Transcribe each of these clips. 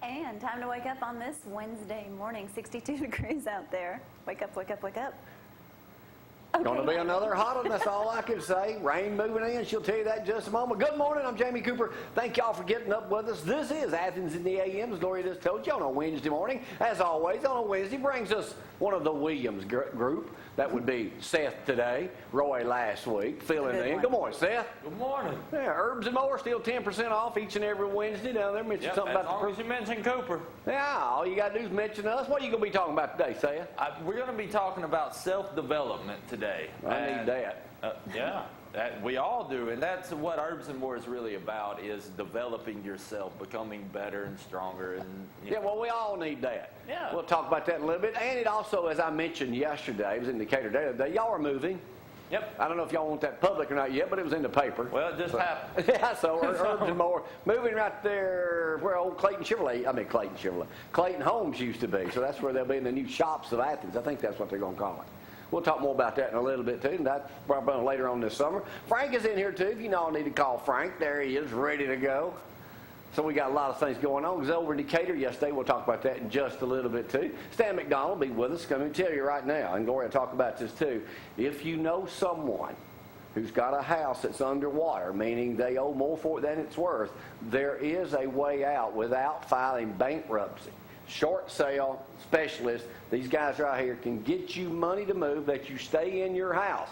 And time to wake up on this Wednesday morning. 62 degrees out there. Wake up, wake up, wake up. Okay. Going to be another hot one, that's all I can say. Rain moving in, she'll tell you that in just a moment. Good morning, I'm Jamie Cooper. Thank y'all for getting up with us. This is Athens in the AM, as Gloria just told you, on a Wednesday morning. As always, on a Wednesday, brings us one of the Williams group. That would be Seth today, Roy last week, filling in. Good morning, Seth. Good morning. Yeah, Herbs and More still 10% off each and every Wednesday down there. Mention something about as long as you mention Cooper. Yeah, all you got to do is mention us. What are you going to be talking about today, Seth? We're going to be talking about self-development today. I need that. We all do, and that's what Herbs and More is really about, is developing yourself, becoming better and stronger. And well, we all need that. Yeah. We'll talk about that in a little bit. And it also, as I mentioned yesterday, it was in the Decatur Daily today, y'all are moving. Yep. I don't know if y'all want that public or not yet, but it was in the paper. Well, it just happened. Yeah, so Herbs and More moving right there where old Clayton Homes used to be. So that's where they'll be in the new shops of Athens. I think that's what they're going to call it. We'll talk more about that in a little bit, too, and that's probably later on this summer. Frank is in here, too. If you all need to call Frank, there he is, ready to go. So we got a lot of things going on. He was over in Decatur yesterday. We'll talk about that in just a little bit, too. Stan McDonald will be with us. Going to tell you right now, and Gloria will talk about this, too. If you know someone who's got a house that's underwater, meaning they owe more for it than it's worth, there is a way out without filing bankruptcy. Short sale specialists, these guys right here can get you money to move that you stay in your house.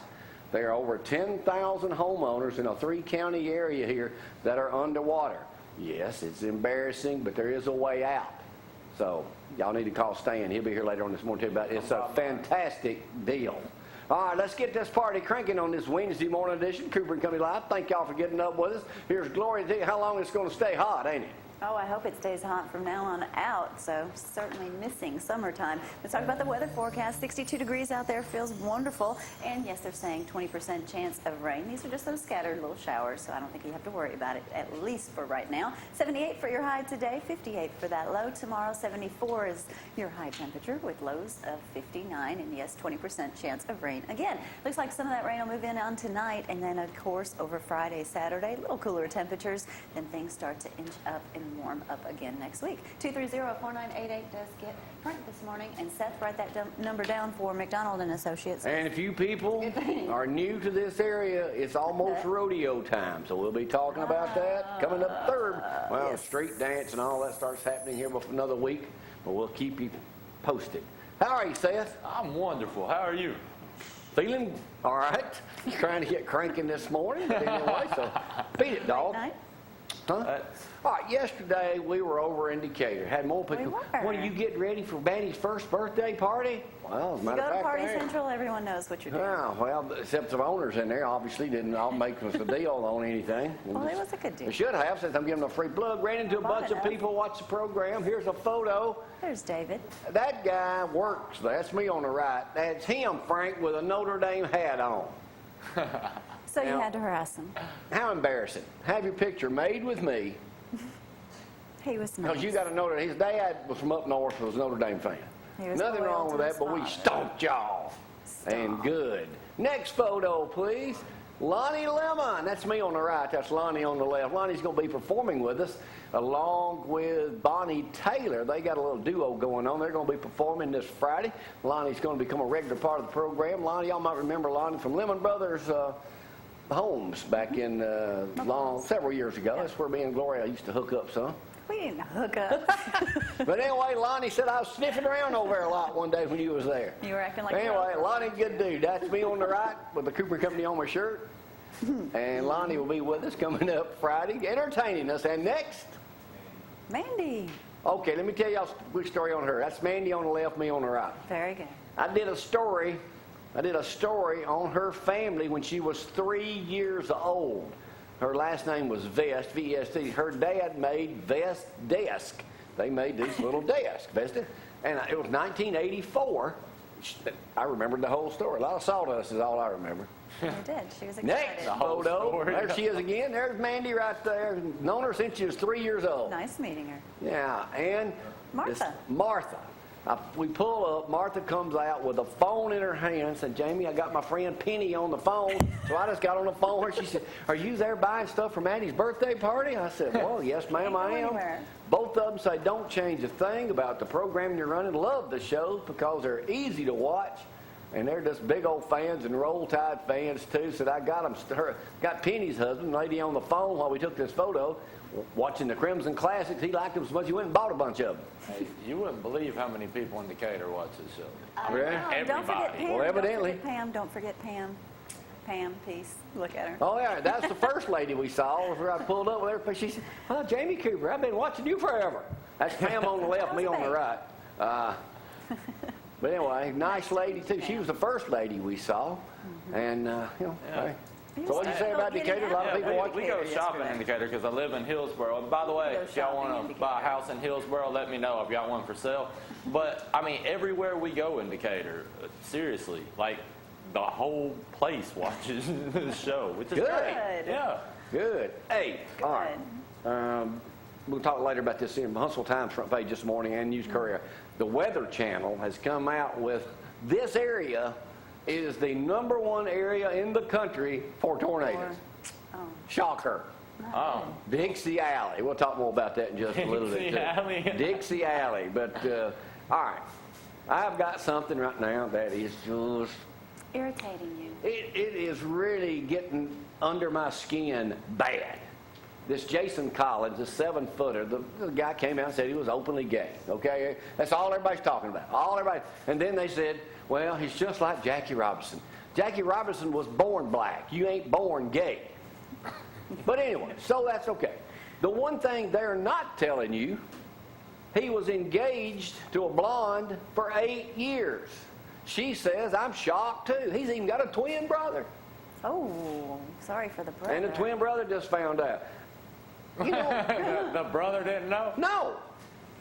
There are over 10,000 homeowners in a 3-county area here that are underwater. Yes, it's embarrassing, but there is a way out. So y'all need to call Stan. He'll be here later on this morning to tell you about it. It's a fantastic deal. All right, let's get this party cranking on this Wednesday morning edition. Cooper and Company Live. Thank y'all for getting up with us. Here's Gloria to tell you how long it's going to stay hot, ain't it? Oh, I hope it stays hot from now on out, so certainly missing summertime. Let's talk about the weather forecast. 62 degrees out there, feels wonderful. And yes, they're saying 20% chance of rain. These are just those scattered little showers, so I don't think you have to worry about it, at least for right now. 78 for your high today, 58 for that low. Tomorrow, 74 is your high temperature with lows of 59. And yes, 20% chance of rain. Again, looks like some of that rain will move in on tonight. And then, of course, over Friday, Saturday, a little cooler temperatures. Then things start to inch up and warm up again next week. 230-4988 does get Frank this morning. And Seth, write that number down for McDonald and Associates. And if you people are new to this area, it's almost rodeo time. So we'll be talking about that coming up third. Well, yes. Street dance and all that starts happening here for another week. But we'll keep you posted. How are you, Seth? I'm wonderful. How are you? Feeling all right. Trying to get cranking this morning. But anyway, so beat it, dog. Huh? All right, yesterday we were over in Decatur. Had more people. What are you getting ready for Manny's first birthday party? Well, as a matter of fact, you go to Party Central, everyone knows what you're doing. Yeah, well, except the owners in there obviously didn't all make us a deal on anything. Well, it was a good deal. They should have, since I'm giving them a free plug. Ran into a bunch of people, watch the program. Here's a photo. There's David. That guy works. That's me on the right. That's him, Frank, with a Notre Dame hat on. So you had to harass him. How embarrassing. Have your picture made with me. He was nice. Because you got to know that his dad was from up north, was a Notre Dame fan. Nothing wrong with that, but we stomped y'all. And good. Next photo, please. Lonnie Lemon. That's me on the right. That's Lonnie on the left. Lonnie's going to be performing with us along with Bonnie Taylor. They got a little duo going on. They're going to be performing this Friday. Lonnie's going to become a regular part of the program. Lonnie, y'all might remember Lonnie from Lemon Brothers Homes back in several years ago. That's where me and Gloria used to hook up some. We didn't hook up. But anyway, Lonnie said I was sniffing around over there a lot one day when you was there. You were acting like anyway, Lonnie, good dude. That's me on the right with the Cooper Company on my shirt. And Lonnie will be with us coming up Friday, entertaining us. And next, Mandy. Okay, let me tell y'all a quick story on her. That's Mandy on the left, me on the right. Very good. I did a story on her family when she was 3 years old. Her last name was Vest, V-E-S-T. Her dad made Vest Desk. They made these little desks, Vesta. And it was 1984. I remembered the whole story. A lot of sawdust is all I remember. You did. She was excited. Next photo. There she is again. There's Mandy right there. Known her since she was 3 years old. Nice meeting her. Yeah, and Martha. Martha. We pull up, Martha comes out with a phone in her hand, said, Jamie, I got my friend Penny on the phone. So I just got on the phone with her. She said, are you there buying stuff for Maddie's birthday party? I said, well, yes, ma'am, I am. Anywhere. Both of them say, don't change a thing about the programming you're running. Love the shows because they're easy to watch. And they're just big old fans and Roll Tide fans, too. Said, I got Penny's husband, lady on the phone while we took this photo, watching the Crimson Classics. He liked them so much he went and bought a bunch of them. Hey, you wouldn't believe how many people in Decatur watch this show. Really? Don't forget Everybody. Pam. Well, evidently. Don't forget Pam. Don't forget Pam. Pam, peace. Look at her. Oh, yeah, that's the first lady we saw. Where I pulled up with her. She said, oh, Jamie Cooper, I've been watching you forever. That's Pam on the left, me on the right. But anyway, nice lady, too. She was the first lady we saw. And, hey. So what did you say about Decatur? A lot of people watch we go shopping in Decatur because I live in Hillsboro. And by the way, if y'all want to buy a house in Hillsboro, let me know. I've got one for sale. But, I mean, everywhere we go in Decatur, seriously, like, the whole place watches the show, which is Good. great. Yeah. Good. Hey, all right. We'll talk later about this in Huntsville Times front page this morning and News Courier. The Weather Channel has come out with this area is the #1 area in the country for tornadoes. Shocker. Oh. Dixie Alley. We'll talk more about that in just a little bit. Dixie Alley. Dixie Alley. But, all right. I've got something right now that is just... Irritating you. It is really getting under my skin bad. This Jason Collins, a 7-footer, the guy came out and said he was openly gay. Okay? That's all everybody's talking about. And then they said, well, he's just like Jackie Robinson. Jackie Robinson was born black. You ain't born gay. But anyway, so that's okay. The one thing they're not telling you, he was engaged to a blonde for 8 years. She says, I'm shocked too. He's even got a twin brother. Oh, sorry for the brother. And the twin brother just found out. You know, The brother didn't know? no.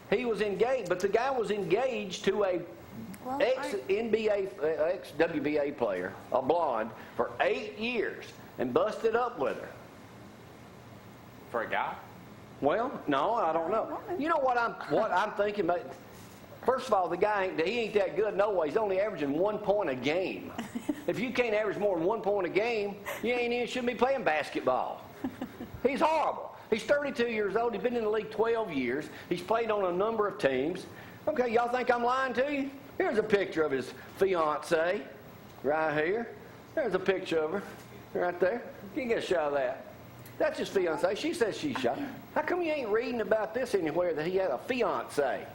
He was engaged, but the guy was engaged to a ex-WBA player, a blonde, for 8 years and busted up with her. For a guy? Well, no, I don't know. You know what I'm thinking about? First of all, the guy he ain't that good no way. He's only averaging 1 point a game. If you can't average more than 1 point a game, you shouldn't be playing basketball. He's horrible. He's 32 years old. He's been in the league 12 years. He's played on a number of teams. Okay, y'all think I'm lying to you? Here's a picture of his fiancée right here. There's a picture of her right there. You can get a shot of that. That's his fiancée. She says she's shy. How come you ain't reading about this anywhere that he had a fiancée?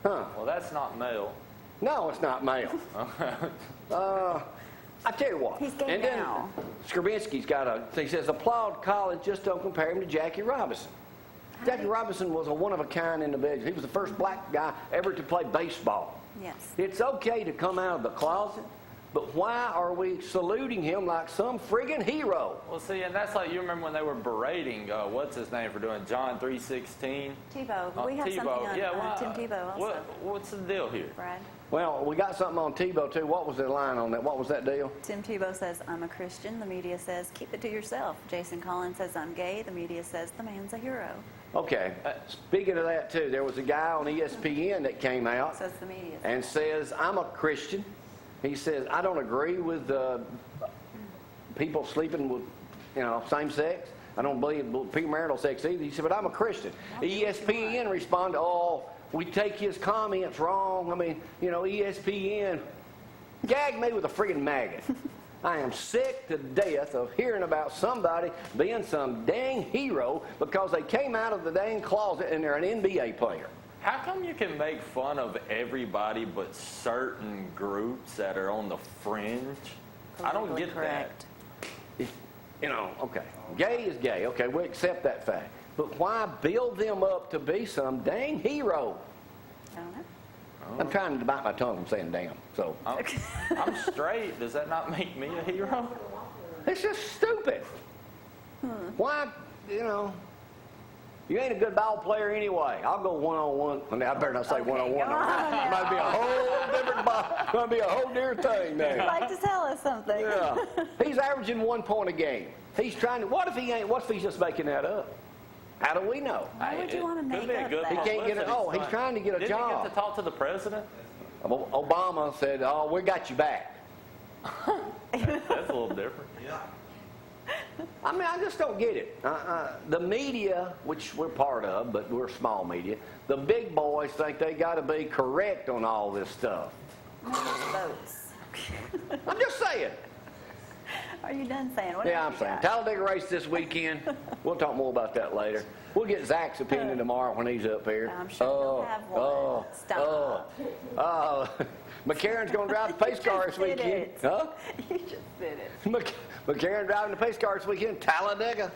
Huh? Well, that's not male. No, it's not male. I tell you what. He's gay and then now. Skrbinski's he says, applaud Collins, just don't compare him to Jackie Robinson. Jackie Robinson was a one-of-a-kind individual. He was the first black guy ever to play baseball. Yes. It's okay to come out of the closet, but why are we saluting him like some friggin' hero? Well, see, and that's like, you remember when they were berating, what's his name for doing John 3:16? Tebow. We have something on Tim Tebow also. What's the deal here? Brad. Well, we got something on Tebow, too. What was the line on that? What was that deal? Tim Tebow says, I'm a Christian. The media says, keep it to yourself. Jason Collins says, I'm gay. The media says, the man's a hero. Okay. Speaking of that, too, there was a guy on ESPN that came out Says the media. and says, I'm a Christian. He says, I don't agree with people sleeping with, same sex. I don't believe premarital sex either. He said, but I'm a Christian. ESPN responded, we take his comments wrong. I mean, ESPN gagged me with a friggin' maggot. I am sick to death of hearing about somebody being some dang hero because they came out of the dang closet and they're an NBA player. How come you can make fun of everybody but certain groups that are on the fringe? I don't get correct. that. Okay. Gay is gay. Okay, we accept that fact. But why build them up to be some dang hero? I don't know. I'm trying to bite my tongue from saying damn. So I'm straight. Does that not make me a hero? it's just stupid. Why, you ain't a good ball player anyway. I'll go one-on-one. I better not say one-on-one. It might be a whole different ball. It might be a whole different thing there. You'd like to tell us something. Yeah. He's averaging 1 point a game. He's trying to, what if he's just making that up? How do we know? Why would you want to Could make be a up good that? He can't get it. Oh, he's stunt. trying to get a Didn't job. he get to talk to the president? Obama said, "Oh, we got you back." That's a little different. I mean, I just don't get it. The media, which we're part of, but we're small media, the big boys think they got to be correct on all this stuff. Votes. I'm just saying. Are you done saying? What Yeah, else I'm you saying. got? Talladega race this weekend. We'll talk more about that later. We'll get Zach's opinion tomorrow when he's up here. I'm sure he'll have one. Stop. McCarron's going to drive the pace car this just did weekend. it. Huh? You just did it. McCarron driving the pace car this weekend. Talladega.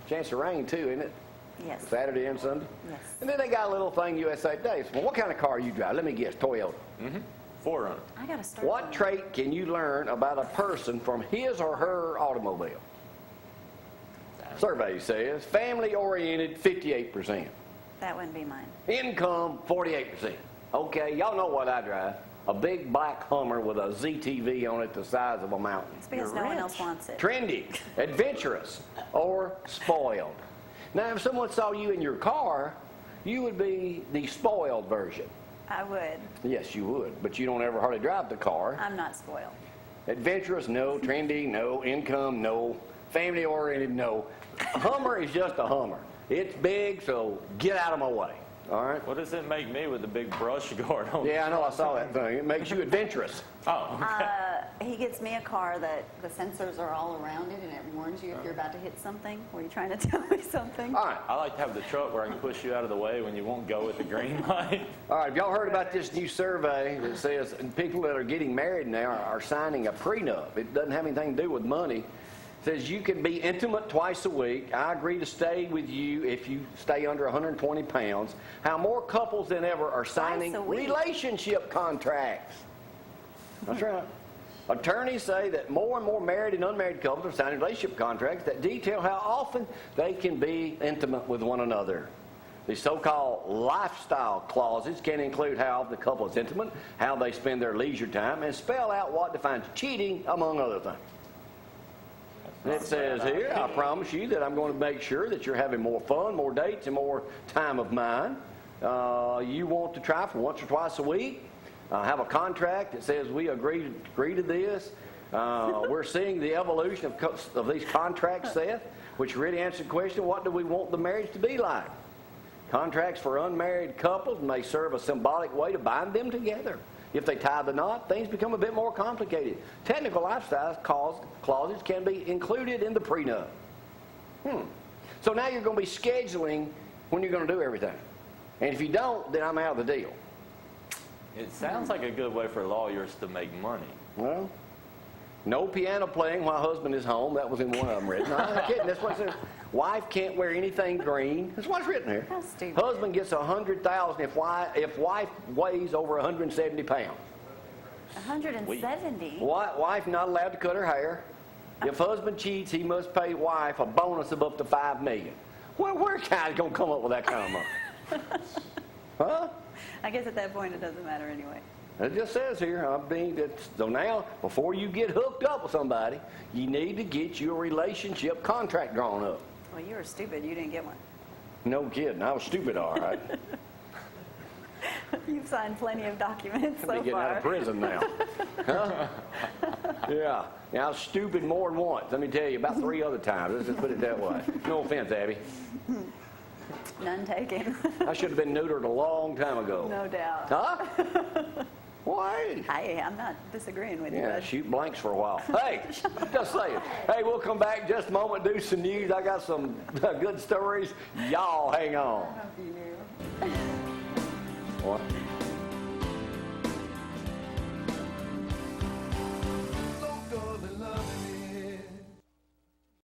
Chance of rain too, isn't it? Yes. Saturday and Sunday. Yes. And then they got a little thing USA Today. Well, what kind of car you drive? Let me guess. Toyota. Forerunner. I got to start. What trait can you learn about a person from his or her automobile? Survey says family-oriented, 58%. That wouldn't be mine. Income, 48%. Okay, y'all know what I drive. A big black Hummer with a ZTV on it the size of a mountain. It's because no one else wants it. Trendy, adventurous, or spoiled. Now, if someone saw you in your car, you would be the spoiled version. I would. Yes, you would, but you don't ever hardly drive the car. I'm not spoiled. Adventurous, no. Trendy, no. Income, no. Family-oriented, no. A Hummer is just a Hummer. It's big, so get out of my way. All right? What does it make me with the big brush guard on? Yeah, I know. I saw that thing. It makes you adventurous. Oh, okay. He gets me a car that the sensors are all around it, and it warns you if you're about to hit something. Were you trying to tell me something? All right. I like to have the truck where I can push you out of the way when you won't go with the green light. All right. Have y'all heard about this new survey that says people that are getting married now are signing a prenup? It doesn't have anything to do with money. It says you can be intimate twice a week. I agree to stay with you if you stay under 120 pounds. How more couples than ever are signing Twice a week? relationship contracts. That's right. Attorneys say that more and more married and unmarried couples are signing relationship contracts that detail how often they can be intimate with one another. These so-called lifestyle clauses can include how often the couple is intimate, how they spend their leisure time, and spell out what defines cheating, among other things. And it says here, I promise you that I'm going to make sure that you're having more fun, more dates, and more time of mine. You want to try for once or twice a week. Have a contract that says we agree to this. We're seeing the evolution of these contracts, Seth, which really answers the question, what do we want the marriage to be like? Contracts for unmarried couples may serve a symbolic way to bind them together. If they tie the knot, things become a bit more complicated. Technical lifestyle clauses can be included in the prenup. So now you're going to be scheduling when you're going to do everything. And if you don't, then I'm out of the deal. It sounds like a good way for lawyers to make money. Well, no piano playing while husband is home. That was in one of them written. No, I'm kidding. That's what it says. Wife can't wear anything green. That's what's written here. How stupid. Husband gets $100,000 if wife weighs over 170 pounds. 170. Wife not allowed to cut her hair. If husband cheats, he must pay wife a bonus of up to $5 million. Well, where guys gonna come up with that kind of money? Huh? I guess at that point it doesn't matter anyway. It just says here, so now, before you get hooked up with somebody, you need to get your relationship contract drawn up. Well, you were stupid. You didn't get one. No kidding. I was stupid, all right. You've signed plenty of documents so far. I'm getting out of prison now. Huh? Yeah. I was stupid more than once. Let me tell you, about 3 other times. Let's just put it that way. No offense, Abby. None taken. I should have been neutered a long time ago. No doubt. Huh? Why? I'm not disagreeing with you. Yeah, bud. shoot blanks for a while. Hey, just saying. Hey, we'll come back in just a moment, do some news. I got some good stories. Y'all hang on. I hope you do.